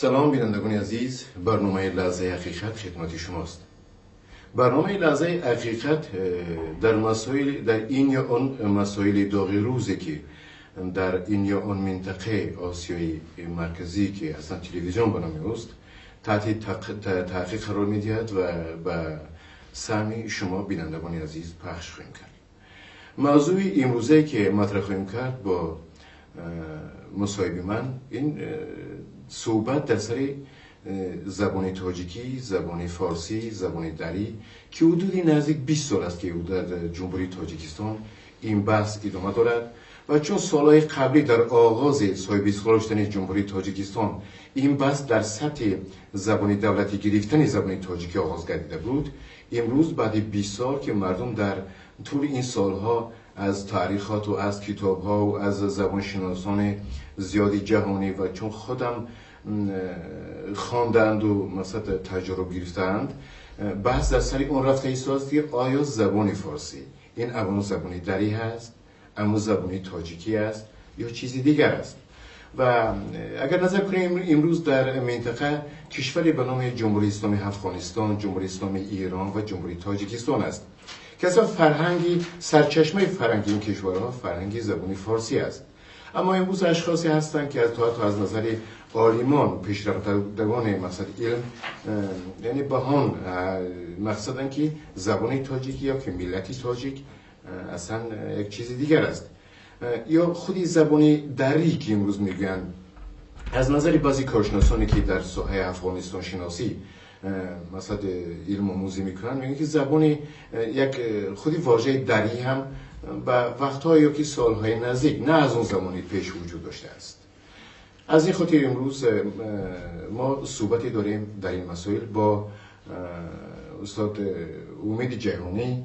سلام بینندگان عزیز، برنامه لحظه حقیقت خدمت شماست. برنامه لحظه حقیقت در این یا آن مسائل داغ روزی که در این یا آن منطقه آسیای مرکزی که اصلا تلویزیون برنامه است تحت تحقیق قرار می‌دهد و به سمع شما بینندگان عزیز پخش خواهیم کرد. موضوع امروزه که مطرح خواهیم کرد با مصاحب من این صحبت در سر زبان تاجیکی، زبان فارسی، زبان دری که حدودی نزدیک 20 سال است که در جمهوری تاجیکستان این بحث ادامه دارد و چون سالهای قبلی در آغاز صاحب اختیار شدن جمهوری تاجیکستان این بحث در سطح زبان دولتی گرفتن زبان تاجیکی آغاز گردیده بود، امروز بعد 20 سال که مردم در طول این سالها از تاریخات و از کتاب‌ها و از زبانشناسان زیادی جهانی و چون خودم خواندند و مثلا تجربه گرفتند بحث در سر اون رفته ایستاست که آیا زبان فارسی این اما زبان دری هست، اما زبان تاجیکی است یا چیزی دیگر است. و اگر نظر کنیم امروز در منطقه کشوری به نام جمهوری اسلامی افغانستان، جمهوری اسلامی ایران و جمهوری تاجیکستان است که اصلا فرهنگی سرچشمه فرهنگی این کشورها فرهنگی زبانی فارسی است. اما امروز اشخاصی هستند که از نظر عالمان پیشرفتگان مقصد علم یعنی بهان مقصدن که زبان تاجیکی یا که ملتی تاجیک اصلا یک چیز دیگر است یا خودی زبان دری که امروز میگن. از نظر بعضی کارشناسانی که در ساحه افغانستان شناسی مثلا علم آموزی میکنن میگن که زبان یک خودی واژه دری هم به وقت‌های یا که سالهای نزدیک نه از اون زمانی پیش وجود داشته است. از این خاطر امروز ما صحبتی داریم در این مسائل با استاد امید جهانی،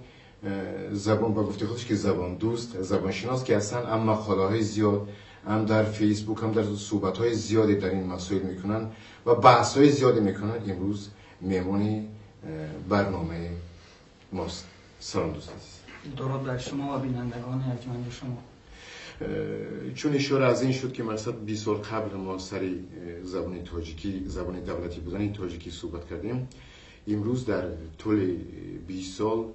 زبان با گفته خودش که زبان دوست، زبان شناس که اصلا هم مقاله‌های زیاد هم در فیسبوک هم در صحبت‌های زیادی در این مسائل میکنن و بحث‌های زیادی میکنن. امروز مهمانی برنامه ماست. سلام دوست عزیز. درود بر شما و بینندگان ارجمند شما. چون اشاره از این شد که مثلا 20 سال قبل ما سر زبان تاجیکی، زبان دولتی بودن این تاجیکی صحبت کردیم، امروز در طول 20 سال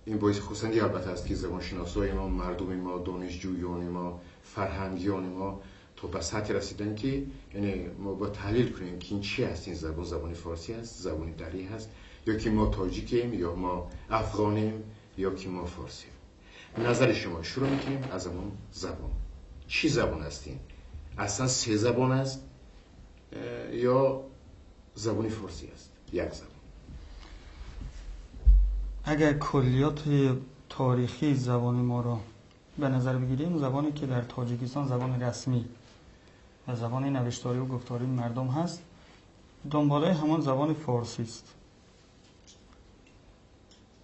این باعث خرسندی البته است که زبانشناسای ما، مردم ما، دانشجویان ما، فرهنگیان ما تا به سطحی رسیدن که یعنی ما با تحلیل کنیم که این چی است، این زبان فارسی است، زبان دری هست یا که ما تاجیکیم یا ما افغانیم یا که ما فارسیم. نظر شما شروع میکنیم از همون زبان. چی زبان هستین؟ اصلا 3 زبان است یا زبان فارسی است؟ یک زبان. اگر کلیات تاریخی زبان ما را به نظر بگیریم، زبانی که در تاجیکستان زبان رسمی و زبان نوشتاری و گفتاری مردم هست دنباله همان زبان فارسی است.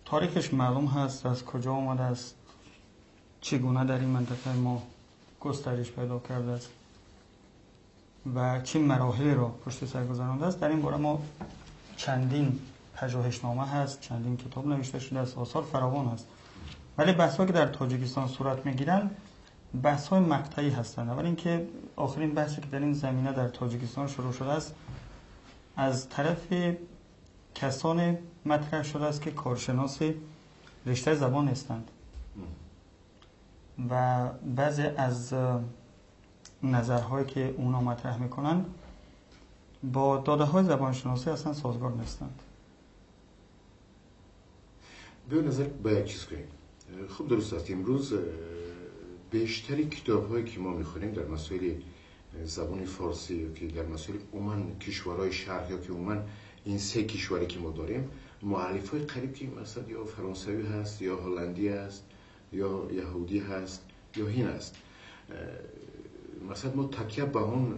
تاریخش معلوم هست، از کجا آمده است، چگونه در این منطقه ما گسترش پیدا کرده است و چه مراحل را پشت سر گذرانده است. در این باره ما چندین پژوهشنامه هست، چندین کتاب نوشته شده است، آثار فراوان است. ولی بحث‌ها که در تاجیکستان صورت می‌گیرند بحث‌های مقطعی هستند. اول اینکه آخرین بحثی که در این زمینه در تاجیکستان شروع شده است از طرف کسان مطرح شده است که کارشناس رشته زبان هستند و بعضی از نظرهایی که اونا مطرح میکنند با داده‌های زبانشناسی اصلا سازگار نیستند. به نظر با یک چیز کنیم. خب درست است. امروز بیشتری کتاب‌هایی که ما می‌خونیم در مسائل زبان فارسی یا که در مسائل عموما کشورهای شرق یا که عموما این 3 کشوری که ما داریم مؤلف‌های قریب که مثلا یا فرانسوی هست یا هلندی است یا یهودی هست یا هند است. مثلا ما تکیه به اون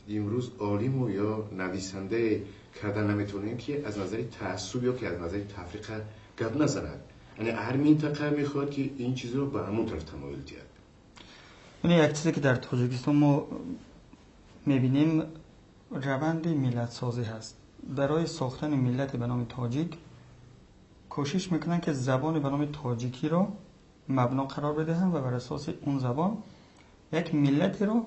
امروز عالم و یا نویسنده کردن نمیتونیم که از نظر تعصب یا که از نظر تفریق گپ نزند. یعنی هر منطقه میخواد که این چیز رو به همون طرف تمایل دهد. یعنی یک چیزی که در تاجیکستان ما میبینیم روند ملت سازی هست. برای ساختن ملت به نام تاجیک کوشش میکنن که زبان به نام تاجیکی رو مبنا قرار بدهند و بر اساس اون زبان یک ملت رو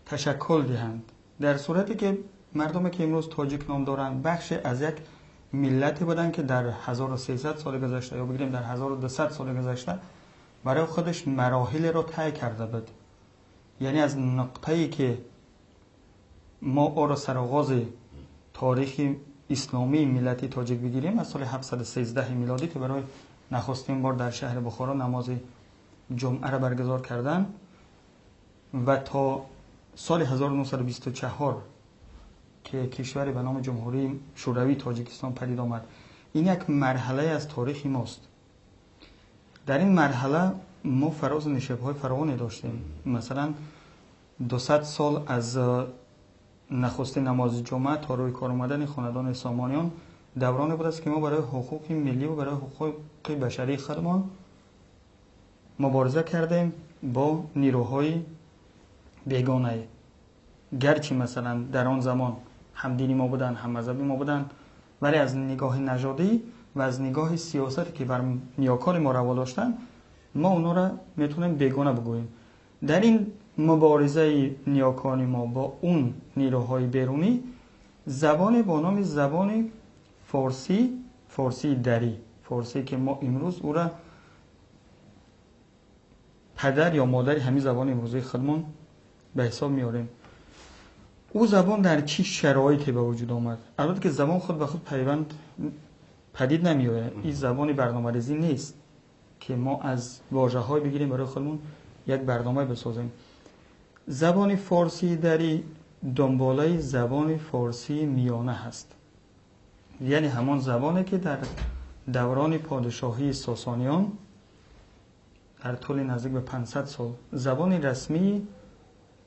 تشکل دهند. در صورتی که مردمی که امروز تاجیک نام دارند بخش از یک ملتی بودن که در 1300 سال گذشته یا بگیریم در 1200 سال گذشته برای خودش مراحل را طی کرده بود. یعنی از نقطه‌ای که ما او را سرآغاز تاریخ اسلامی ملتی تاجیک بگیریم از سال 713 میلادی که برای نخستین بار در شهر بخارا نماز جمعه را برگزار کردن و تا سال 1924 که کشوری به نام جمهوری شوروی تاجیکستان پدید آمد. این یک مرحله از تاریخ ماست. در این مرحله ما فراز نشیب‌های فراوانی داشتیم. مثلا 200 سال از نخستین نماز جمعه تا روی کار آمدن خاندان سامانیان دورانی بود است که ما برای حقوق ملی و برای حقوق بشری خودمان مبارزه کردیم با نیروهای بیگانه. گرچه مثلا در آن زمان هم دینی ما بودن هم مذهبی ما بودن، ولی از نگاه نژادی و از نگاه سیاستی که بر نیاکان ما روا داشتن ما اونا را میتونیم بیگانه بگوییم. در این مبارزه نیاکان ما با اون نیروهای بیرونی زبان با نام زبان فارسی دری، فارسی که ما امروز او را پدر یا مادر همین زبان امروزی خودمون به حساب میاریم. او زبان در چی شرایطی به وجود آمد؟ البته که زبان خود به خود پیوند پدید نمیآید. این زبان برنامه‌ریزی نیست که ما از واژه‌های بگیریم برای خودمون یک برنامه بسازیم. زبان فارسی دری دنباله زبان فارسی میانه هست. یعنی همان زبانی که در دوران پادشاهی ساسانیان در طول نزدیک به 500 سال زبان رسمی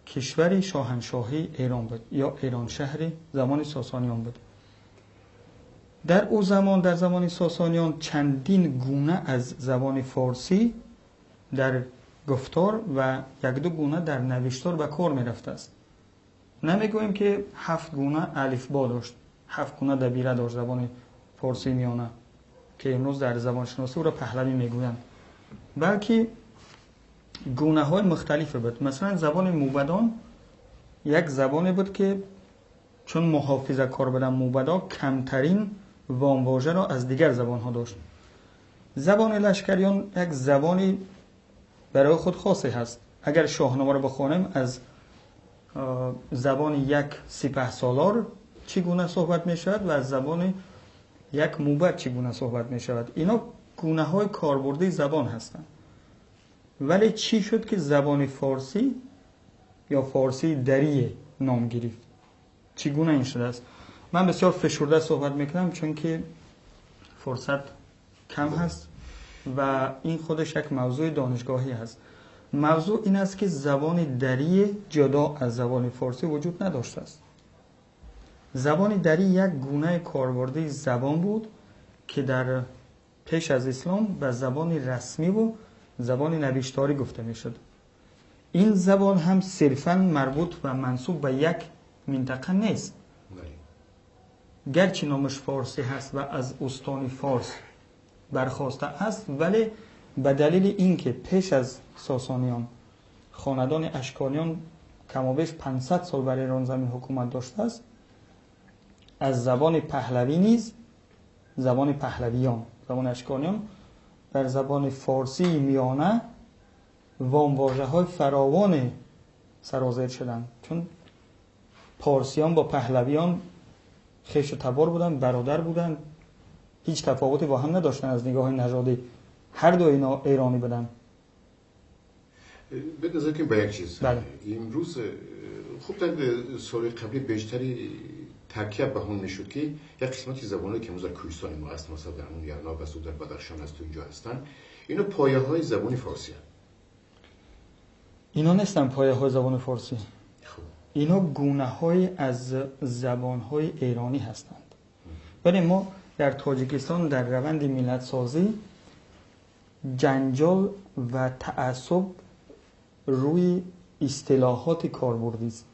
کشور شاهنشاهی ایران بود یا ایران شهری زمان ساسانیان بود. در او زمان در زمان ساسانیان چندین گونه از زبان فارسی در گفتار و یک دو گونه در نوشتار به کار می رفته است. نمیگوییم که 7 گونه الفبا داشت، 7 گونه دبیره داشت زبان فارسی میانه که امروز در زبان شناسی او را پهلوی میگویند، بلکه گونه های مختلف بود. مثلا زبان موبدان یک زبانی بود که چون محافظه کار بودن موبدا کمترین وامواژه را از دیگر زبان ها داشت. زبان لشکریان یک زبانی برای خود خاصی هست. اگر شاهنامه را بخوانیم از زبان یک سپهسالار چگونه صحبت می شود و از زبان یک موبد چگونه صحبت می شود. اینا گونه های کاربردی زبان هستند. ولی چی شد که زبان فارسی یا فارسی دری نام گرفت؟ چگونه این شده است؟ من بسیار فشرده صحبت میکنم چون که فرصت کم هست و این خودش یک موضوع دانشگاهی هست. موضوع این است که زبان دری جدا از زبان فارسی وجود نداشته است. زبان دری یک گونه کاربردی زبان بود که در پیش از اسلام به زبان رسمی و زبان نوشتاری گفته می شد. این زبان هم صرفاً مربوط و منسوب به یک منطقه نیست. گرچه نامش فارسی هست و از استان فارس برخواسته است، ولی به دلیل اینکه پیش از ساسانیان خاندان اشکانیان کمابیش 500 سال بر ایران زمین حکومت داشته است، از زبان پهلوی نیز زبان پهلویان زبان اشکانیان در زبان فارسی میانه وامواژه های فراوان سرازیر شدند. چون پارسیان با پهلویان خویش و تبار بودند، برادر بودند، هیچ تفاوتی با هم نداشتن از نگاه نژادی. هر دو اینا ایرانی بودند. بگذار که به یک چیز. بله. امروز خوب در سال قبلی بیشتری تاکید به اون میشد که یک قسمتی زبانایی که امروز در کوهستان ما هست، مثلا در اون یرنا و در بدخشان هست و اینجا هستن، اینا پایه های زبان فارسی هستند. اینا نیستن پایه های زبان فارسی. خب. اینا گونه های از زبان های ایرانی هستند. ولی ما در تاجیکستان در روند ملت سازی جنجال و تعصب روی اصطلاحات کاربردی است.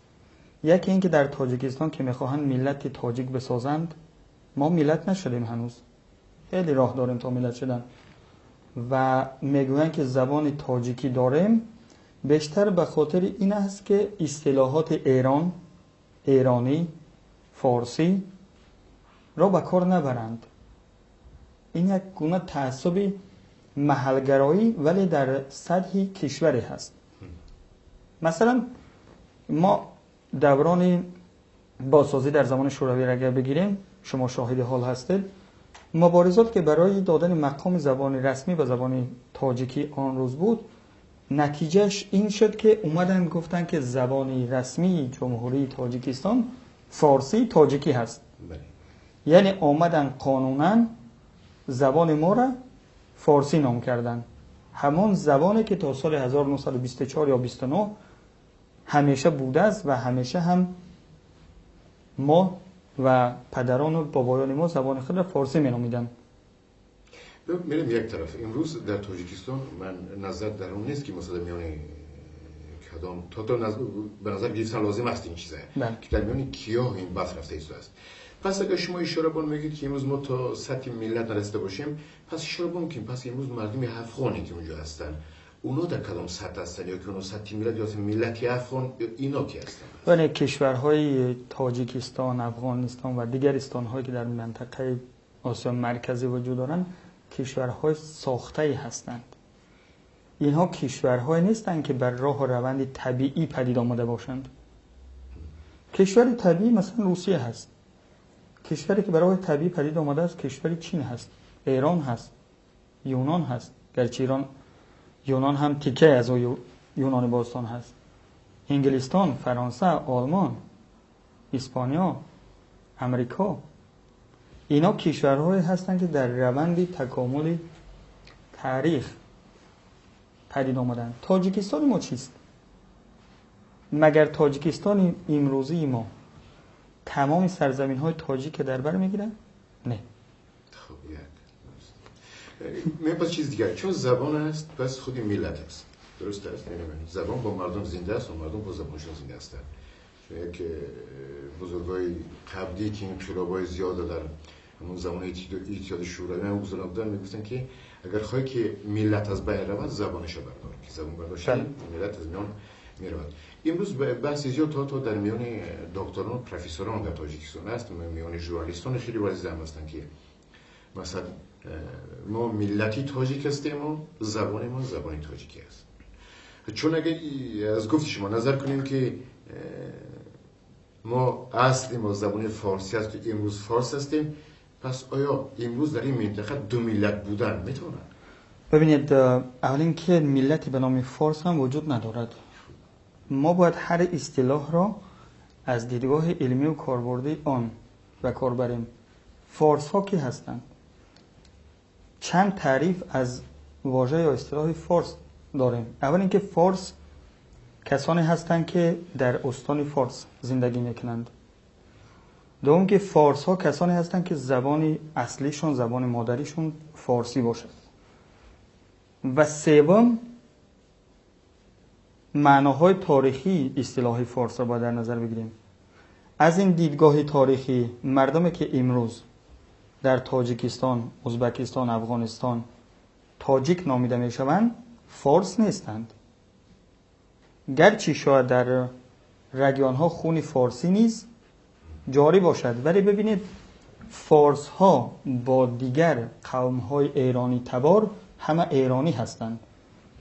یکی اینکه در تاجیکستان که میخواهند ملت تاجیک بسازند، ما ملت نشدیم هنوز، خیلی راه داریم تا ملت شدن، و میگویند که زبان تاجیکی داریم بیشتر به خاطر این است که اصطلاحات ایران، ایرانی، فارسی را به کار نبرند. این یک گونه تعصب محلگرایی ولی در سطح کشوری هست. مثلا ما دوران بازسازی در زمان شوروی را اگر بگیریم، شما شاهد حال هستید، مبارزات که برای دادن مقام زبان رسمی به زبان تاجیکی آن روز بود، نتیجهش این شد که اومدن گفتن که زبان رسمی جمهوری تاجیکستان فارسی تاجیکی هست. یعنی آمدن قانونا زبان ما را فارسی نام کردن، همون زبانی که تا سال 1924 یا 29 همیشه بوده است و همیشه هم ما و پدران و بابایان ما زبان خود را فارسی می نامیدن. میریم یک طرف. امروز در تاجیکستان من نظر در اون نیست که مثلا میان کدام به نظر گرفتن لازم است این چیزه که در میان کیا این بحث رفته است. پس اگر شما اشاره بون میگید که امروز ما تا سطح ملت نرسیده باشیم، پس اشاره بون که پس امروز مردم افغانی که اونجا هستن اونا در کدام سطح هستن، یا که اونا سطح ملت یا ملت افغان اینا کی هستن؟ یعنی کشورهای تاجیکستان، افغانستان و دیگر استان‌هایی که در منطقه آسیا مرکزی وجود دارند کشورهای ساخته‌ای هستند. اینها کشورهایی نیستند که بر راه و روند طبیعی پدید آمده باشند. کشور طبیعی مثلا روسیه هست. کشوری که بر راه طبیعی پدید آمده است کشور چین هست، ایران هست، یونان هست. گرچه یونان هم تیکه از یونان باستان هست. انگلستان، فرانسه، آلمان، اسپانیا، امریکا، اینا کشورهایی هستند که در روند تکامل تاریخ پدید آمدن. تاجیکستان ما چیست؟ مگر تاجیکستان امروزی ما تمام سرزمین های تاجیک در بر میگیرن؟ نه. خب یک پس چیز دیگر، چون زبان است پس خودی ملت است، درست است؟ زبان با مردم زنده است و مردم با زبانشون زنده هستند. چون یک بزرگای قبلی که این خلابای زیاده در همون زمان ایجاد شوروی هم بزرگان بودن میگفتن که اگر خواهی که ملت از بین رود زبانش رو بردار، که زبان برداشت ملت از میان میرود. امروز بحث زیاد تا در میان دکتران و پروفسوران در تاجیکستان است، میان ژورنالیستان خیلی واضح هستند که مثلا ما ملتی تاجیک هستیم و زبان ما زبان تاجیکی است. چون اگر از گفت شما نظر کنیم که ما اصل ما زبان فارسی است که امروز فارس هستیم، پس آیا امروز در این منطقه دو ملت بودن میتونن؟ ببینید، اولین که ملتی به نام فارس هم وجود ندارد. ما باید هر اصطلاح را از دیدگاه علمی و کاربردی آن و کار بریم. فارس ها کی هستند؟ چند تعریف از واژه یا اصطلاح فارس داریم. اول اینکه فارس کسانی هستند که در استان فارس زندگی میکنند. دوم که فارس ها کسانی هستند که زبان اصلیشون، زبان مادریشون فارسی باشد. و سوم معناهای تاریخی اصطلاح فارس را باید در نظر بگیریم. از این دیدگاه تاریخی مردمی که امروز در تاجیکستان، ازبکستان، افغانستان تاجیک نامیده میشوند فارس نیستند. گرچه شاید در رگیان ها خون فارسی نیز جاری باشد، ولی ببینید فارس ها با دیگر قوم های ایرانی تبار همه ایرانی هستند.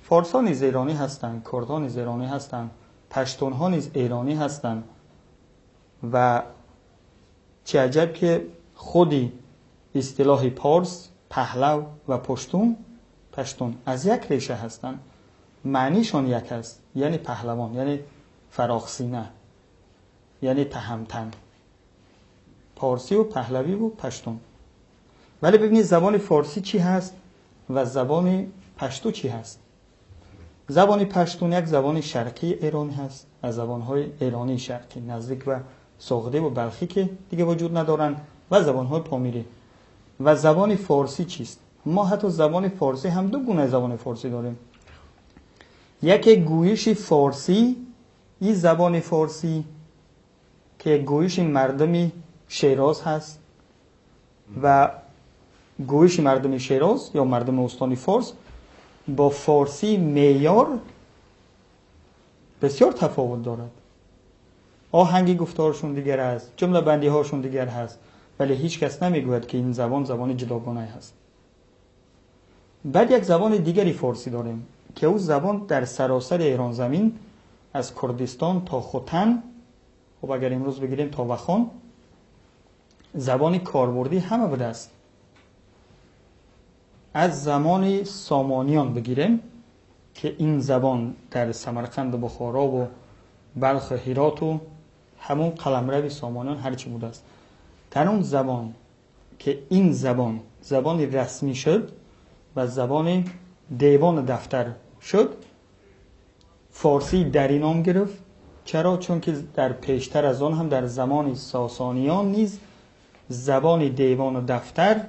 فارس ها نیز ایرانی هستند، کرد ها نیز ایرانی هستند، پشتون ها نیز ایرانی هستند. و چه عجب که خودی اصطلاح پارس، پهلو و پشتون از یک ریشه هستند. معنیشون یک است، یعنی پهلوان، یعنی فراخسینه، یعنی تهمتن. پارسی و پهلوی و پشتون. ولی ببینید زبان فارسی چی هست و زبان پشتو چی هست. زبان پشتون یک زبان شرقی ایرانی هست، از زبانهای ایرانی شرقی نزدیک و سغده و بلخی که دیگه وجود ندارن، و زبانهای پامیری. و زبان فارسی چیست؟ ما حتی زبان فارسی هم دو گونه زبان فارسی داریم. یکی گویش فارسی، این زبان فارسی که گویش مردم شیراز هست و گویش مردم شیراز یا مردم استان فارس با فارسی معیار بسیار تفاوت دارد. آهنگ گفتارشون دیگر است، جمله بندی هاشون دیگر هست، ولی هیچ کس نمیگوید که این زبان زبان جداگانه است. بعد یک زبان دیگری فارسی داریم که او زبان در سراسر ایران زمین از کردستان تا خوتن، خب اگر امروز بگیریم تا وخان، زبان کاربردی همه بوده است. از زمان سامانیان بگیریم که این زبان در سمرقند و بخارا و بلخ و هرات و همون قلمرو سامانیان هرچی بوده است. در اون زبان که این زبان رسمی شد و زبان دیوان دفتر شد، فارسی در این نام گرفت. چرا؟ چون که در پیشتر از آن هم در زمان ساسانیان نیز زبان دیوان و دفتر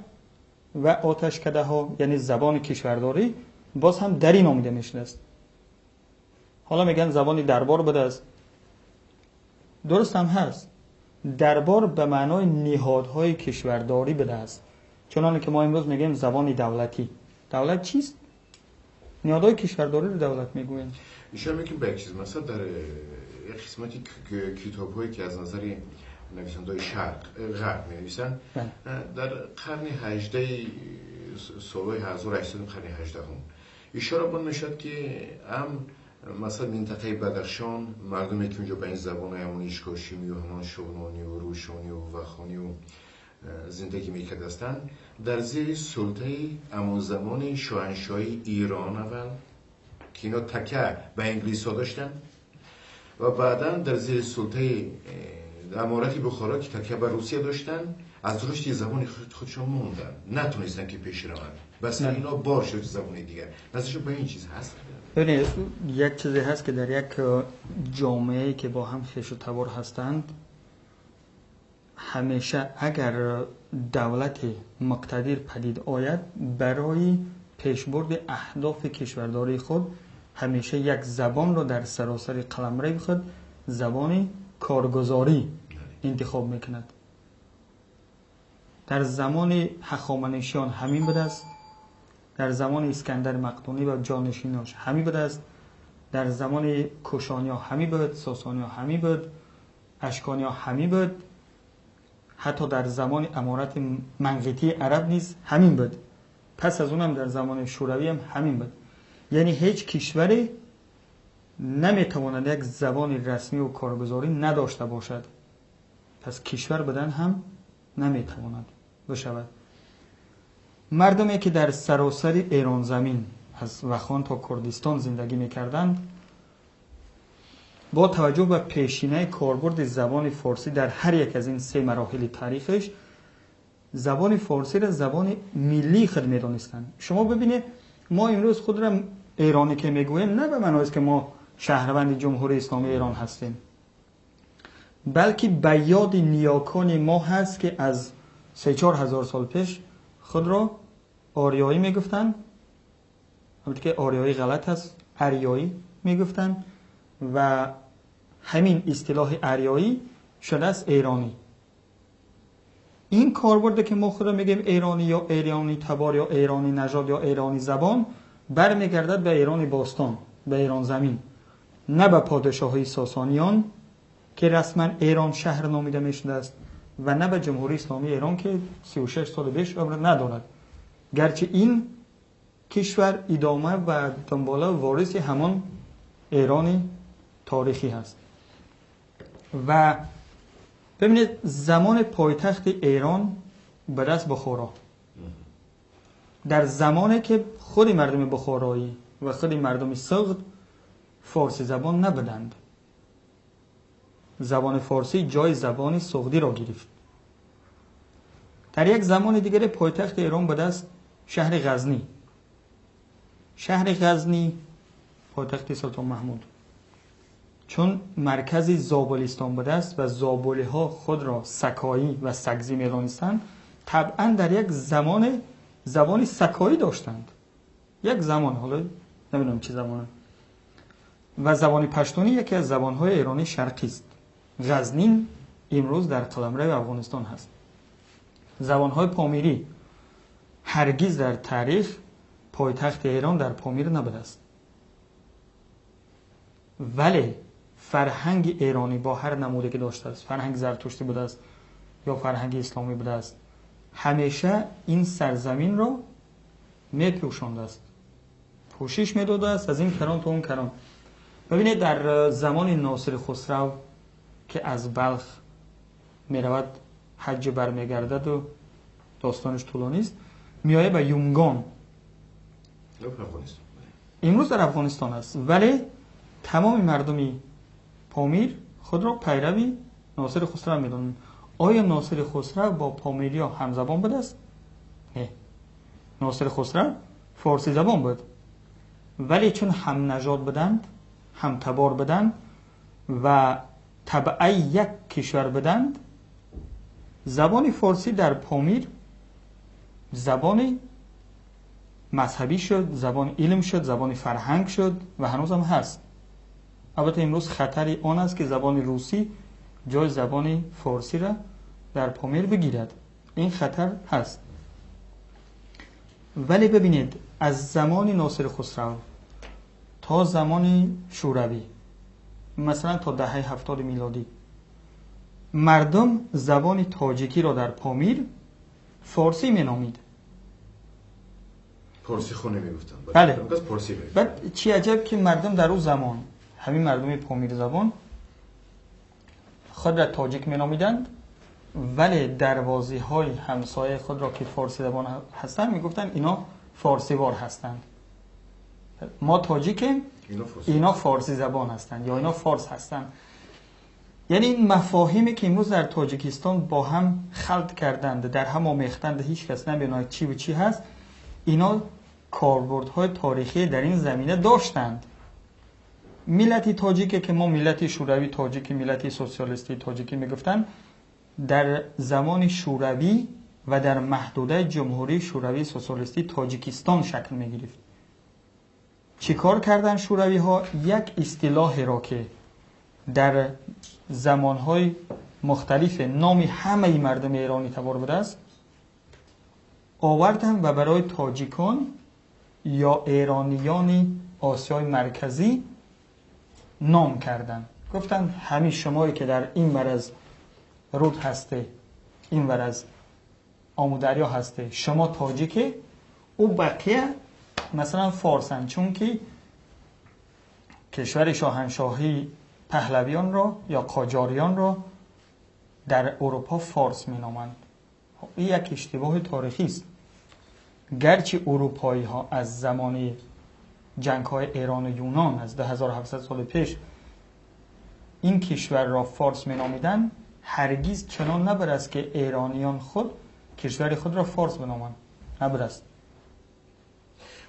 و آتشکده ها، یعنی زبان کشورداری، باز هم در این نامیده میشده است. حالا میگن زبان دربار بوده است. درست هم هست، دربار به معنای نهادهای کشورداری بوده است. چنانه که ما امروز میگیم زبان دولتی. دولت چیست؟ نهادهای کشورداری رو دولت میگویند. ایشان میگیم به یک چیز، مثلا در یک قسمتی کتاب هایی که از نظر نویسنده‌های شرق غرب می‌نویسن، در قرن 18 سال 1800 قرن 18 اشاره بون میشد که مثلا منطقه بدخشان مردمی که اونجا به این زبان همون ایشکاشیمی و همان شغنانی و روشانی و وخانی و زندگی میکردستند، در زیر سلطه همون زمان شاهنشاهی ایران اول که اینا تکه به انگلیس ها داشتن و بعدا در زیر سلطه امارت بخارا که تکیه بر روسیه داشتن، از رشد زبان خودشون موندن، نتونستن که پیش روند. بس اینا بار شد زبان دیگر. نظرش به این چیز هست؟ ببینید، یک چیزی هست که در یک جامعه که با هم خویش و تبار هستند، همیشه اگر دولت مقتدر پدید آید، برای پیشبرد اهداف کشورداری خود همیشه یک زبان رو در سراسر قلمرو خود زبان کارگزاری انتخاب میکند. در زمان هخامنشیان همین بوده است، در زمان اسکندر مقدونی و جانشیناش همین بوده است، در زمان کوشانیا همین بود، ساسانیا همین بود، اشکانیا همین بود، حتی در زمان امارت منقیطی عرب نیز همین بود. پس از اونم در زمان شوروی هم همین بود. یعنی هیچ کشوری نمیتواند یک زبان رسمی و کارگزاری نداشته باشد. پس کشور بدن هم نمیتواند بشود. مردمی که در سراسر ایران زمین از وخان تا کردستان زندگی میکردند، با توجه به پیشینه کاربرد زبان فارسی در هر یک از این سه مراحل تاریخش، زبان فارسی را زبان ملی خود میدانستند. شما ببینید، ما امروز خود را ایرانی که میگوییم، نه به معنی است که ما شهروند جمهوری اسلامی ایران هستیم، بلکه به یاد نیاکان ما هست که از 3-4 هزار سال پیش خود را آریایی میگفتن. البته که آریایی غلط هست، اریایی میگفتن و همین اصطلاح اریایی شده است ایرانی. این کاربرد که ما خود را میگیم ایرانی یا ایرانی تبار یا ایرانی نژاد یا ایرانی زبان، برمیگردد به ایران باستان، به ایران زمین، نه به پادشاهی ساسانیان که رسما ایران شهر نامیده میشده است و نه به جمهوری اسلامی ایران که 36 سال بیش عمر ندارد، گرچه این کشور ادامه و دنباله وارث همان ایران تاریخی هست. و ببینید، زمان پایتخت ایران به دست بخارا، در زمانی که خود مردم بخارایی و خود مردم سغد فارسی زبان نبودند، زبان فارسی جای زبان سغدی را گرفت. در یک زمان دیگر پایتخت ایران به دست شهر غزنی. شهر غزنی پایتخت سلطان محمود، چون مرکز زابلستان بوده است و زابلی ها خود را سکایی و سگزی می‌دانستند، طبعا در یک زمان زبان سکایی داشتند. یک زمان، حالا نمیدونم چه زمانه. و زبان پشتونی یکی از زبان‌های ایرانی شرقی است. غزنین امروز در قلمرو افغانستان هست. زبان‌های پامیری هرگز در تاریخ پایتخت ایران در پامیر نبوده است. ولی فرهنگ ایرانی با هر نمودی که داشته است، فرهنگ زرتشتی بوده است یا فرهنگ اسلامی بوده است، همیشه این سرزمین را میپوشانده است، پوشش میداده است از این کران تا اون کران. ببینید در زمان ناصر خسرو که از بلخ میرود حج برمیگردد و داستانش طولانی است، میایه به یونگان، امروز در افغانستان است، ولی تمام مردمی پامیر خود را پیروی ناصر خسرو میدونند. آیا ناصر خسرو با پامیریا همزبان بود است؟ نه. ناصر خسرو فارسی زبان بود، ولی چون هم نژاد بودند، هم تبار بودند و تبعی یک کشور بودند، زبان فارسی در پامیر زبان مذهبی شد، زبان علم شد، زبان فرهنگ شد و هنوز هم هست. البته امروز خطری آن است که زبان روسی جای زبان فارسی را در پامیر بگیرد، این خطر هست. ولی ببینید از زمان ناصر خسرو تا زمان شوروی، مثلا تا دهه 70 میلادی، مردم زبان تاجیکی را در پامیر فارسی مینامید. فارسی خونه میگفتن. بله. بعد چی عجب که مردم در اون زمان، همین مردم پامیر زبان خود را تاجیک مینامیدند، ولی دروازی های همسایه خود را که فارسی زبان هستند میگفتند اینا فارسی وار هستند. ما تاجیکیم، اینا فارسی زبان هستند یا اینا فارس هستند. یعنی این مفاهیمی که امروز در تاجیکستان با هم خلط کردند، در هم آمیختند، هیچ کس نمی‌داند چی و چی هست، اینا کاربردهای تاریخی در این زمینه داشتند. ملت تاجیکی که ما ملت شوروی تاجیکی، ملت سوسیالیستی تاجیکی میگفتن، در زمان شوروی و در محدوده جمهوری شوروی سوسیالیستی تاجیکستان شکل میگرفت. چیکار کردن شوروی ها؟ یک اصطلاحی را که در زمانهای مختلف نام همه مردم ایرانی تبار بوده است آوردن و برای تاجیکان یا ایرانیان آسیای مرکزی نام کردن. گفتن همین شمایی که در این ور از رود هسته، این ور از آمودریا هسته، شما تاجیکه، او بقیه مثلا فارسن، چون که کشور شاهنشاهی پهلویان را یا قاجاریان را در اروپا فارس می نامند. این یک اشتباه تاریخی است. گرچه اروپایی ها از زمان جنگ های ایران و یونان از 2700 سال پیش این کشور را فارس می نامیدن، هرگز چنان نبرست که ایرانیان خود کشور خود را فارس بنامند، نبرست.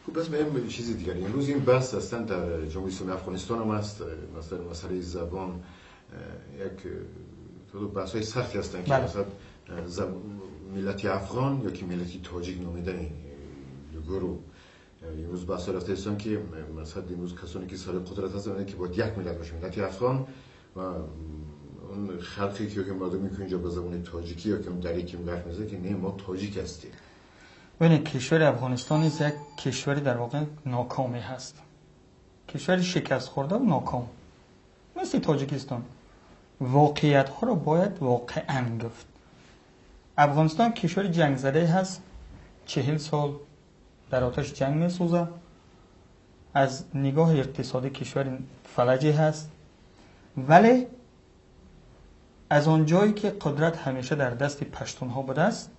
خب بس به چیزی دیگری، امروز این بحث اصلا در جمهوری اسلامی افغانستان هم است، مثلا مسئله زبان یک بحث های سختی هستن که مثلا ملت افغان یا که ملت تاجیک نامیدن گروه، امروز بحث رفته هستن که مثلا امروز کسانی که سر قدرت هستن که باید یک ملت باشه، ملت افغان و اون خلقی که مردمی که اینجا به زبان تاجیکی یا که در یکی حرف میزنه که نه ما تاجیک هستیم. ببینید کشور افغانستان یک کشوری در واقع ناکامی هست، کشوری شکست خورده و ناکام، مثل تاجیکستان. واقعیت ها رو باید واقعا گفت. افغانستان کشور جنگ زده هست، 40 سال در آتش جنگ می سوزه، از نگاه اقتصادی کشور فلجی هست، ولی از آن جایی که قدرت همیشه در دست پشتون ها بوده است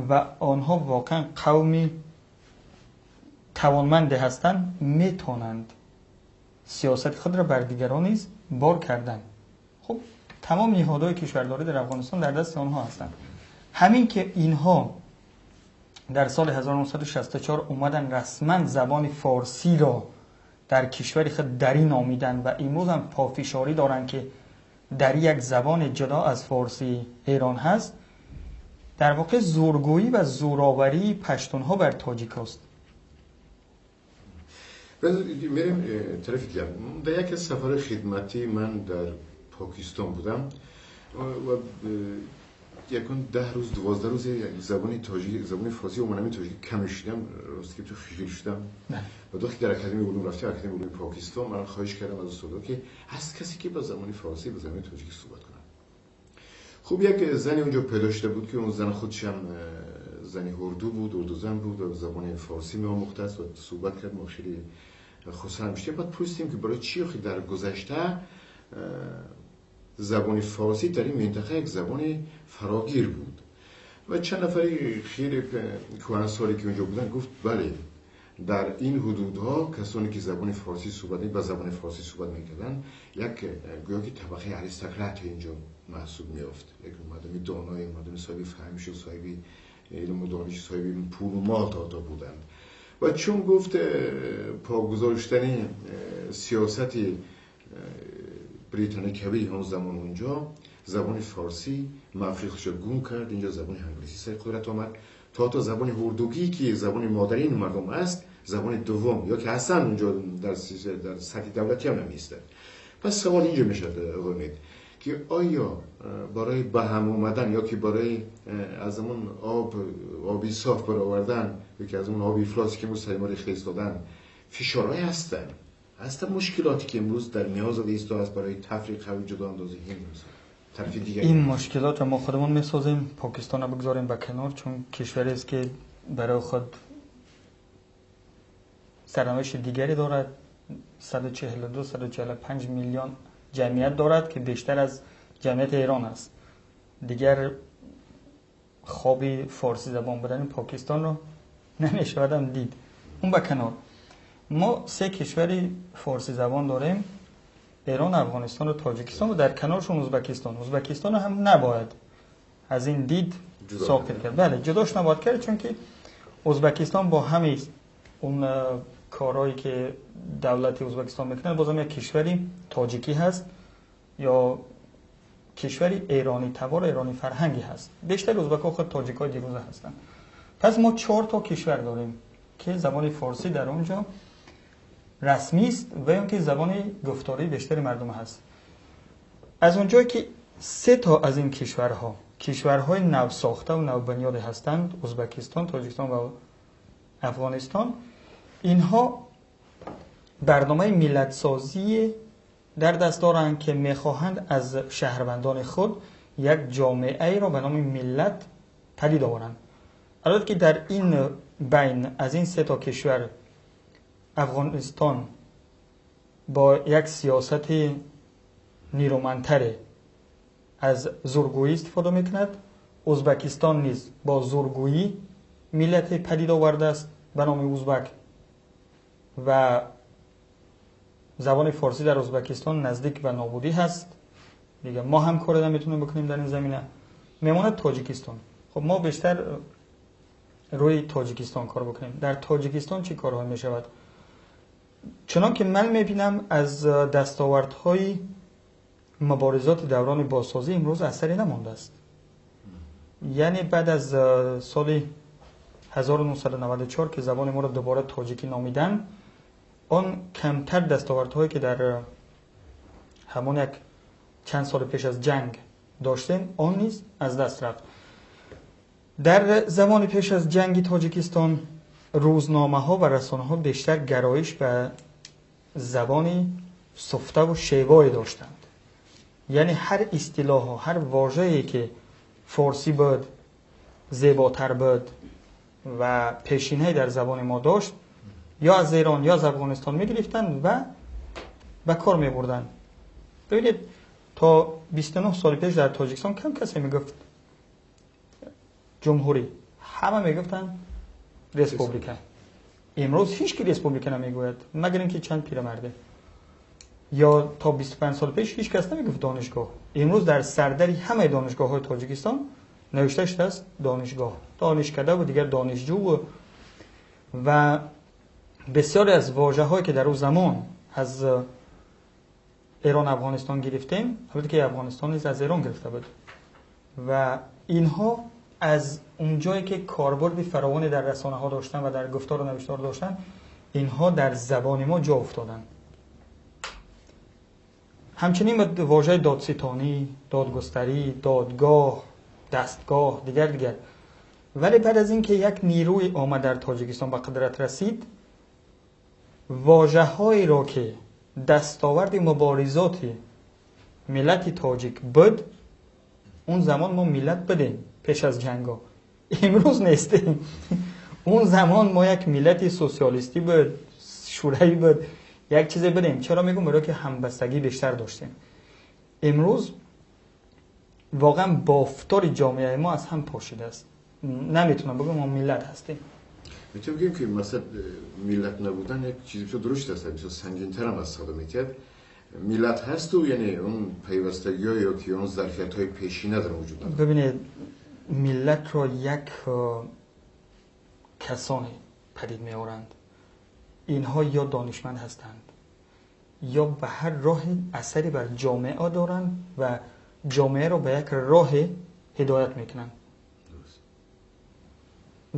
و آنها واقعا قومی توانمند هستند، میتونند سیاست خود را بر دیگران نیز بار کردن. خب تمام نهادهای کشورداری در افغانستان در دست آنها هستند. همین که اینها در سال 1964 اومدن رسما زبان فارسی را در کشور خود دری نامیدن و امروز هم پافشاری دارن که در یک زبان جدا از فارسی ایران هست، در واقع زورگویی و زوراوری پشتون ها بر تاجیک است. میریم طرف دیگر. در یک سفر خدمتی من در پاکستان بودم و یکون 10 روز 12 روز زبان تاجیک زبان فارسی و منم تاجیک کمش دیدم راست که تو خیلی شدم و وقتی در اکادمی علوم رفتم اکادمی علوم پاکستان من خواهش کردم از استاد که از کسی که با زبان فارسی با زبان تاجیک صحبت کنه. خب یک زنی اونجا پیدا شده بود که اون زن خودش هم زنی اردو بود، اردو زن بود و زبان فارسی می‌آموخت و صحبت کرد. ما خیلی خوشحال شدیم. بعد پرسیدیم که برای چی آخه در گذشته زبان فارسی در این منطقه یک زبان فراگیر بود و چند نفری خیلی کهنسالی که اونجا بودن گفت بله در این حدودها کسانی که زبان فارسی صحبت با زبان فارسی صحبت میکردن یک گویا که طبقه اریستوکرات اینجا محسوب میافت، یک مردم دانای، مردم صاحب فهمیش و صاحب علم و دانش، صاحب پول و مال تا بودند و چون گفت پا گذاشتن سیاست بریتانیا کبیر همون زمان اونجا زبان فارسی مفریخش گم کرد، اینجا زبان انگلیسی سر قدرت آمد تا زبان اردوگی که زبان مادری این مردم است زبان دوم یا که اصلا اونجا در سطح دولتی هم نمیسته. پس سوال اینجا میشد آقای که آیا برای به هم اومدن یا که برای از اون آبی صاف برآوردن یا که از اون آبی افلاسی که مسلمان ریخت دادن فشارهای هستن مشکلاتی که امروز در نیاز ایستا است برای تفریق و جدا اندازی این مشکلات ما خودمون میسازیم، پاکستان رو بگذاریم به کنار، چون کشوری است که برای خود سرنوشت دیگری دارد. 142-145 میلیون جمعیت دارد که بیشتر از جمعیت ایران است. دیگر خوابی فارسی زبان بودن پاکستان رو نمیشودم دید. اون به کنار، ما 3 کشور فارسی زبان داریم: ایران، افغانستان و تاجیکستان و در کنارشون ازبکستان هم نباید از این دید ساقط کرد. بله جداش نباید کرد، چون که ازبکستان با همه اون کارهایی که دولت ازبکستان میکنه بازم یک کشوری تاجیکی هست یا کشوری ایرانی تبار، ایرانی فرهنگی هست. بیشتر ازبک‌ها خود تاجیک‌های دیروزه هستن. پس ما 4 تا کشور داریم که زبان فارسی در اونجا رسمی است و اینکه زبان گفتاری بیشتر مردم هست. از اونجایی که 3 تا از این کشورهای نو ساخته و نو بنیاده هستند، ازبکستان، تاجیکستان و افغانستان، اینها برنامه ملت سازی در دست دارند که میخواهند از شهروندان خود یک جامعه را به نام ملت پدید آورند. البته که در این بین از این 3 تا کشور افغانستان با یک سیاست نیرومندتر از زورگویی استفاده میکند، ازبکستان نیز با زورگویی ملت پدید آورده است به نام ازبک و زبان فارسی در ازبکستان نزدیک به نابودی هست. دیگه ما هم کاری نمیتونیم بکنیم در این زمینه. میماند تاجیکستان. خب ما بیشتر روی تاجیکستان کار بکنیم. در تاجیکستان چی کارهای میشود؟ چنان که من میبینم از دستاوردهای مبارزات دوران بازسازی امروز اثری نمانده است. یعنی بعد از سال 1994 که زبان ما را دوباره تاجیکی نامیدن، آن کمتر دستاوردهایی که در همون یک چند سال پیش از جنگ داشتیم آن نیز از دست رفت. در زمان پیش از جنگ تاجیکستان روزنامه ها و رسانه ها بیشتر گرایش به زبانی سفته و شیوایی داشتند. یعنی هر اصطلاح ها، هر واژه‌ای که فارسی بود، زیباتر بود و پیشینه‌ای در زبان ما داشت، یا از ایران یا از افغانستان می‌گرفتند و به کار می‌بردند. ببینید تا 29 سال پیش در تاجیکستان کم کسی میگفت جمهوری، همه میگفتن ریسپوبلیکا. امروز هیچ کی ریسپوبلیکا نمیگوید مگر اینکه چند پیرمرده. یا تا 25 سال پیش هیچ کس نمیگفت دانشگاه. امروز در سردری همه دانشگاه‌های تاجیکستان نوشته شده است دانشگاه، دانشکده و دیگر دانشجو و بسیاری از واژه‌هایی که در اون زمان از ایران افغانستان گرفتیم، البته که افغانستان نیز از ایران گرفته بود و اینها از اونجایی که کاربرد فراوانی در رسانه ها داشتن و در گفتار و نوشتار داشتن، اینها در زبان ما جا افتادن. همچنین واژه دادستانی، دادگستری، دادگاه، دستگاه دیگر. ولی بعد از اینکه یک نیروی آمد در تاجیکستان به قدرت رسید، واژه‌هایی را که دستاورد مبارزات ملت تاجیک بود، اون زمان ما ملت بودیم پیش از جنگا، امروز نیستیم. اون زمان ما یک ملت سوسیالیستی بود، شوروی بود، یک چیزی بودیم. چرا میگم؟ برای که همبستگی بیشتر داشتیم. امروز واقعا بافتار جامعه ما از هم پاشیده است. نمیتونم بگم ما ملت هستیم. میتونم بگیم که مثلا ملت نبودن یک چیزی بسیار درشت است، بسیار سنگین‌تر هم از سالمیت. ملت هست و یعنی اون پیوستگی‌ها یا که اون ظرفیت‌های پیشینه در وجود دارد. ببینید ملت را یک کسانی پدید می‌آورند. اینها یا دانشمند هستند یا به هر راه اثری بر جامعه دارند و جامعه را به یک راه هدایت میکنند.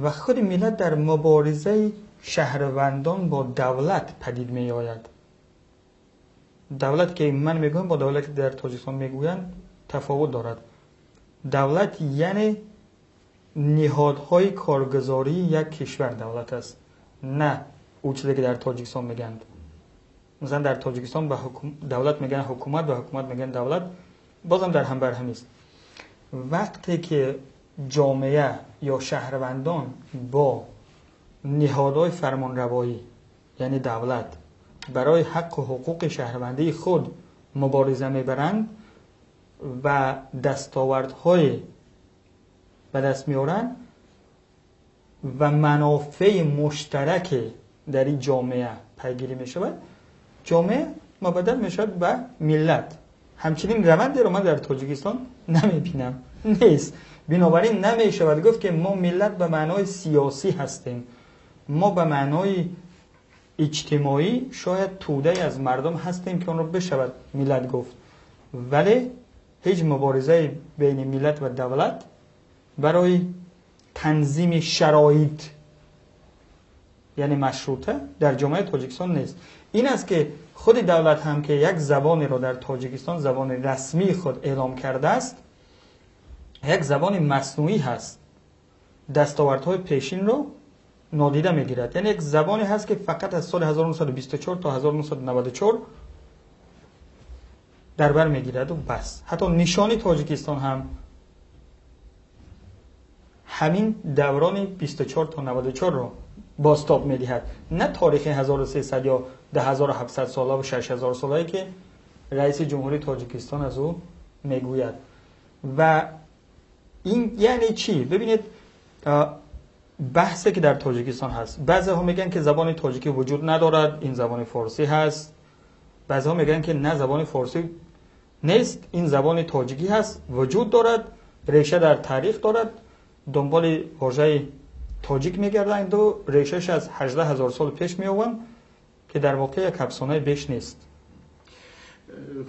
و خود ملت در مبارزه شهروندان با دولت پدید می آید. دولت که من میگویم با دولت که در تاجیکستان میگویند تفاوت دارد. دولت یعنی نهادهای کارگزاری یک کشور دولت است، نه او چیزی که در تاجیکستان میگند. مثلا در تاجیکستان به دولت میگن حکومت، به حکومت میگن دولت، بازم در هم بر هم است. وقتی که جامعه یا شهروندان با نهادهای فرمانروایی یعنی دولت برای حق و حقوق شهروندی خود مبارزه میبرند و دستاوردهای به دست میارند و منافع مشترک در این جامعه پیگیری میشود، جامعه مبدل میشود به ملت. همچنین روندی رو من در تاجیکستان نمیبینم، نیست. بنابراین نمیشود گفت که ما ملت به معنای سیاسی هستیم. ما به معنای اجتماعی شاید توده از مردم هستیم که اون رو بشود ملت گفت، ولی هیچ مبارزه بین ملت و دولت برای تنظیم شرایط یعنی مشروطه در جامعه تاجیکستان نیست. این است که خود دولت هم که یک زبانی را در تاجیکستان زبان رسمی خود اعلام کرده است، یک زبان مصنوعی هست. دستاوردهای پیشین رو نادیده میگیرد. یعنی یک زبانی هست که فقط از سال 1924 تا 1994 در بر میگیرد و بس. حتی نشانی تاجیکستان هم همین دوران 24 تا 94 رو بازتاب میدهد، نه تاریخ 1300 یا 10700 ساله و 6000 ساله‌ای که رئیس جمهوری تاجیکستان از او میگوید. و این یعنی چی؟ ببینید بحثی که در تاجیکستان هست، بعضی ها میگن که زبان تاجیکی وجود ندارد، این زبان فارسی هست. بعضی ها میگن که نه، زبان فارسی نیست، این زبان تاجیکی هست، وجود دارد، ریشه در تاریخ دارد. دنبال واژه تاجیک میگردند و ریشهش از 18000 سال پیش میآوند که در واقع یک افسانه بیش نیست.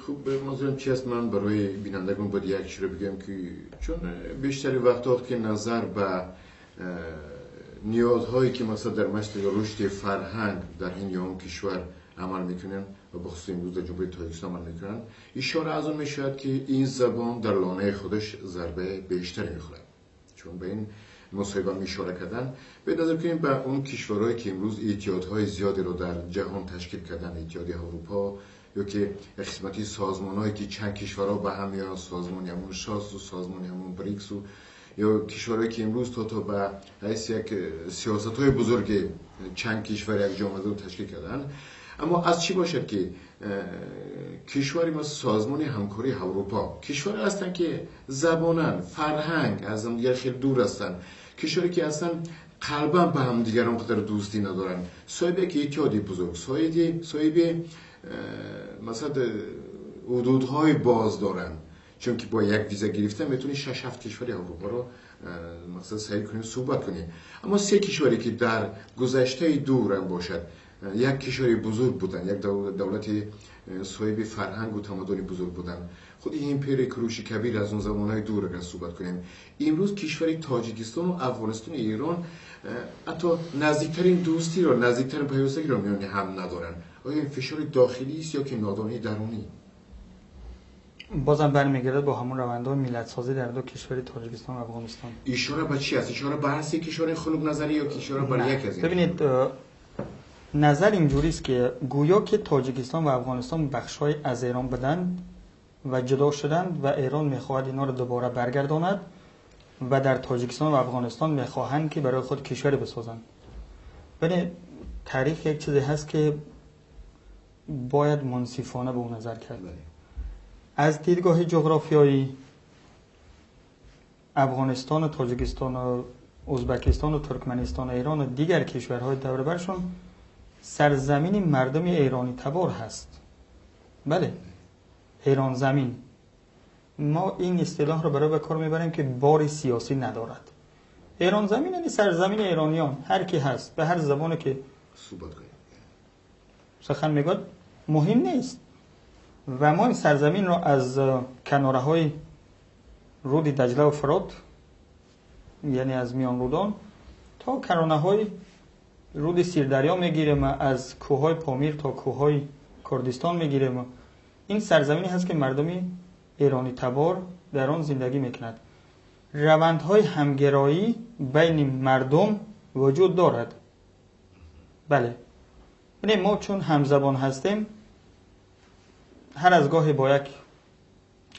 خوب، منظورم چی است؟ من برای بینندگان باید یک چیز رو بگم که چون بیشتری وقتات که نظر به نیازهایی که مثلا در مشت رشد فرهنگ در این یا اون کشور عمل میکنن و بخصوص امروز در جمهوری تاجیکستان عمل میکنن، اشاره از اون میشود که این زبان در لانه خودش ضربه بیشتری میخورد. چون به این مصاحبه اشاره کردن، به نظر کنیم به اون کشورهایی که امروز ایجادهای زیادی رو در جهان تشکیل کردن، ایجادی اروپا یا که قسمتی سازمان‌هایی که چند کشورها به هم میان، سازمانی همون شاس و سازمانی همون بریکس و یا کشورهایی که امروز تا به حیث یک سیاست‌های بزرگ چند کشور یک جامعه رو تشکیل کردن. اما از چی باشد که کشوری مثل سازمان همکاری اروپا، کشوری هستند که زبانن، فرهنگ از هم دیگر خیلی دور هستند، کشوری که اصلا قلبا به هم دیگر اونقدر دوستی ندارن، صاحب یک اتحادی بزرگ، صاحب مثلا حدودهای باز دارن، چون که با یک ویزا گرفتن میتونی 6-7 کشور اروپا رو مثلا سعی کنیم صحبت کنیم. اما 3 کشوری که در گذشته دور هم باشد یک کشوری بزرگ بودن، یک دولت صاحب فرهنگ و تمدن بزرگ بودن، خود این امپرای کروش کبیر از اون زمانهای دور اگر صحبت کنیم، امروز کشور تاجیکستان و افغانستان و ایران حتی نزدیکترین دوستی رو، نزدیکترین پیوستگی رو میان هم ندارن. آیا فشار داخلی است یا که نادانی درونی؟ بازم برمیگرده با همون روندهای ملت سازی در دو کشور تاجیکستان و افغانستان. اشاره به چی است؟ اشاره به هر سه کشور خلق نظری یا اشاره به یک از این؟ ببینید نظر اینجوری است که گویا که تاجیکستان و افغانستان بخش‌های از ایران بدند و جدا شدند و ایران می‌خواهد اینا رو دوباره برگرداند و در تاجیکستان و افغانستان می‌خواهند که برای خود کشوری بسازند. ببینید تاریخ یک چیزی هست که باید منصفانه به اون نظر کرد. از دیدگاه جغرافیایی افغانستان و تاجیکستان و ازبکستان و ترکمنستان و ایران و دیگر کشورهای دور برشون سرزمین مردم ایرانی تبار هست. بله، ایران زمین. ما این اصطلاح رو برای به کار میبریم که باری سیاسی ندارد. ایران زمین یعنی سرزمین ایرانیان، هر کی هست به هر زبانی که سخن میگه مهم نیست. و ما این سرزمین رو از کناره های رود دجله و فرات، یعنی از میان رودان تا کناره های رود سیردریا میگیریم، از کوههای پامیر تا کوههای کردستان میگیریم. این سرزمینی هست که مردمی ایرانی تبار در آن زندگی میکند. روندهای همگرایی بین مردم وجود دارد. بله، یعنی ما چون همزبان هستیم، هر از گاهی با یک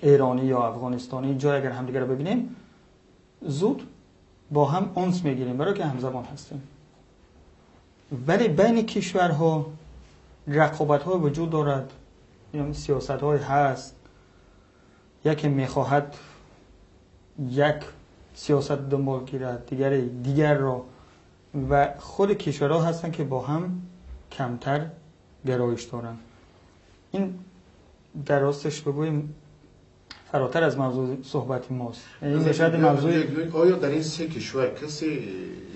ایرانی یا افغانستانی جای اگر همدیگر رو ببینیم زود با هم انس میگیریم برای که همزبان هستیم. ولی بین کشورها رقابت‌های وجود دارد، یعنی سیاست‌های هست. یکی میخواهد یک سیاست دنبال گیرد، دیگر را، و خود کشورها هستن که با هم کمتر گرایش دارن. این در راستش بگویم فراتر از موضوع صحبت ماست. این بشد موضوع. آیا در این سه کشور کسی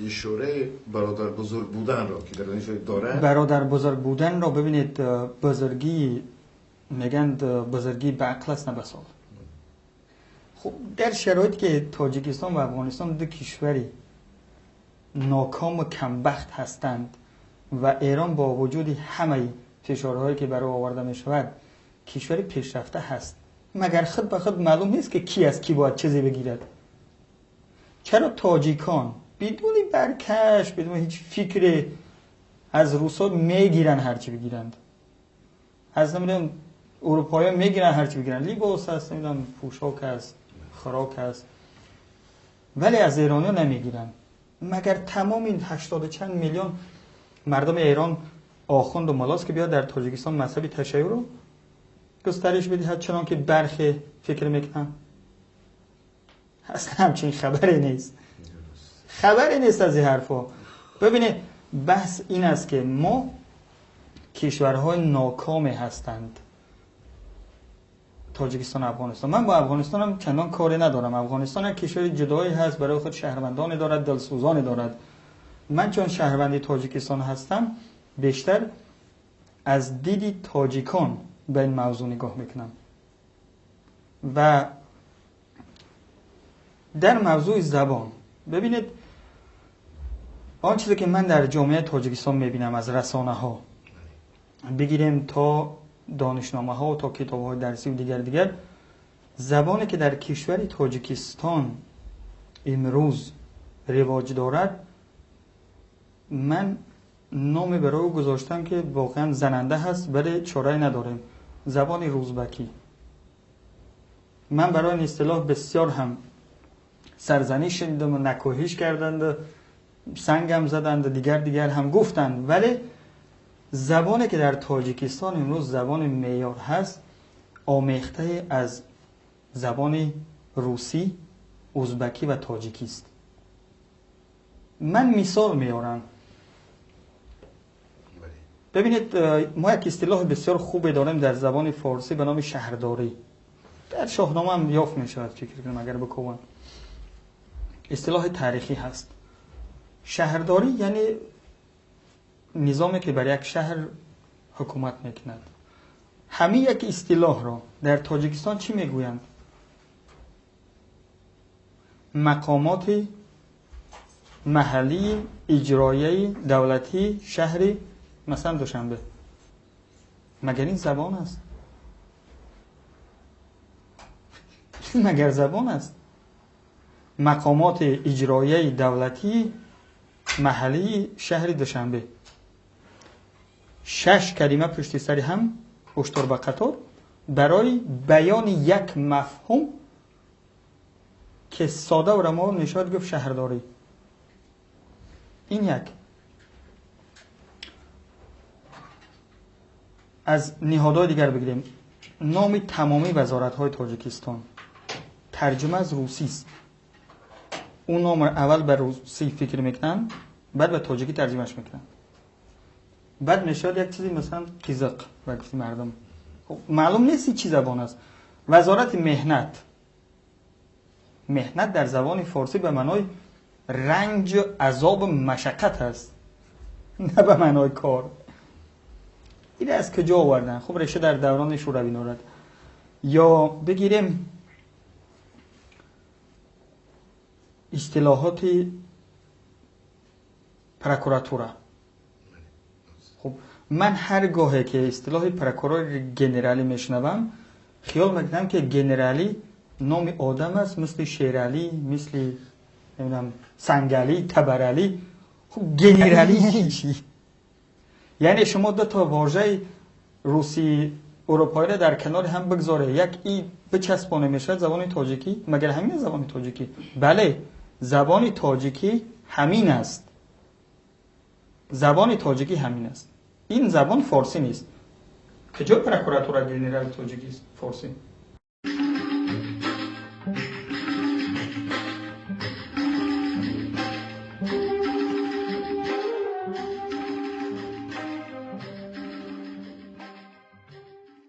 اشاره برادر بزرگ بودن را که در اینجا داره؟ برادر بزرگ بودن را ببینید، بزرگی میگن بزرگی به عقل است نه به سال. خب در شرایطی که تاجیکستان و افغانستان دو کشوری ناکام و کمبخت هستند و ایران با وجود همه فشارهایی که برای آورده می شود کشوری پیشرفته هست، مگر خود به خود معلوم نیست که کی از کی باید چیزی بگیرد؟ چرا تاجیکان بدون برکش، بدون هیچ فکر از روسا میگیرن هرچی بگیرند، از نمیدونم اروپایی میگیرن هرچی بگیرن، لباس هست، نمیدونم پوشاک هست، خوراک هست، ولی از ایرانی نمیگیرن؟ مگر تمام این 80 چند میلیون مردم ایران آخوند و ملاست که بیاد در تاجیکستان مذهبی تشیع رو گسترش بدهد چنان که برخی فکر میکنن؟ اصلا همچین خبری نیست. خبری نیست از این حرفا. ببینید بحث این است که ما کشورهای ناکامی هستند، تاجیکستان و افغانستان. من با افغانستان هم چندان کاری ندارم. افغانستان یک کشور جدایی هست، برای خود شهروندان دارد، دلسوزان دارد. من چون شهروندی تاجیکستان هستم بیشتر از دیدی تاجیکان به این موضوع نگاه میکنم. و در موضوع زبان ببینید، آن چیزی که من در جامعه تاجیکستان میبینم از رسانه ها بگیریم تا دانشنامه ها و تا کتاب های درسی و دیگر زبانی که در کشور تاجیکستان امروز رواج دارد، من نامی برای او گذاشتم که واقعا زننده هست ولی چاره نداریم. زبان روزبکی. من برای این اصطلاح بسیار هم سرزنش شنیدم و نکوهش کردند، سنگم زدند، دیگر هم گفتند، ولی زبانی که در تاجیکستان امروز زبان معیار هست آمیخته از زبان روسی، ازبکی و تاجیکی است. من مثال میارم. ببینید ما یک اصطلاح بسیار خوبی داریم در زبان فارسی به نام شهرداری. در شاهنامه هم یافت می شود فکر کنم اگر بکنم. اصطلاح تاریخی هست. شهرداری یعنی نظامی که بر یک شهر حکومت میکند. همه یک اصطلاح را در تاجیکستان چی میگویند؟ مقامات محلی، اجرایی، دولتی، شهری، مثلا دوشنبه. مگر این زبان است؟ مگر زبان است؟ مقامات اجرایی دولتی محلی شهر دوشنبه 6 کلمه پشت سر هم هشدار به قطار برای بیان یک مفهوم که ساده و روان میشود گفت شهرداری. این یک. از نهادهای دیگر بگیریم. نام تمامی وزارت‌های تاجیکستان ترجمه از روسی است. اون نام اول به روسی فکر میکنن، بعد به تاجیکی ترجمهش میکنن. بعد میشد یک چیزی مثلا قیزق و گفتی مردم. خب معلوم نیست چی زبان است. وزارت مهنت. مهنت در زبان فارسی به معنای رنج، عذاب، مشقت است، نه به معنای کار. این از کجا آوردن؟ خب ریشه در دوران شوروی دارد. یا بگیریم اصطلاحات پروکوراتورا. خب من هر گاهی که اصطلاح پروکورور گنرالی میشنوم خیال میکنم که گنرالی نام آدم است، مثل شیرالی، مثل نمیدونم سنگالی، تبرالی. خب گنرالی چی؟ یعنی شما دو تا واژه روسی اروپایی را در کنار هم بگذاره، یک ای بچسبانه میشه زبان تاجیکی. مگر همین زبان تاجیکی؟ بله، زبان تاجیکی همین است. زبان تاجیکی همین است. این زبان فارسی نیست. کجا پروکوراتور گنرال تاجیکی است؟ فارسی.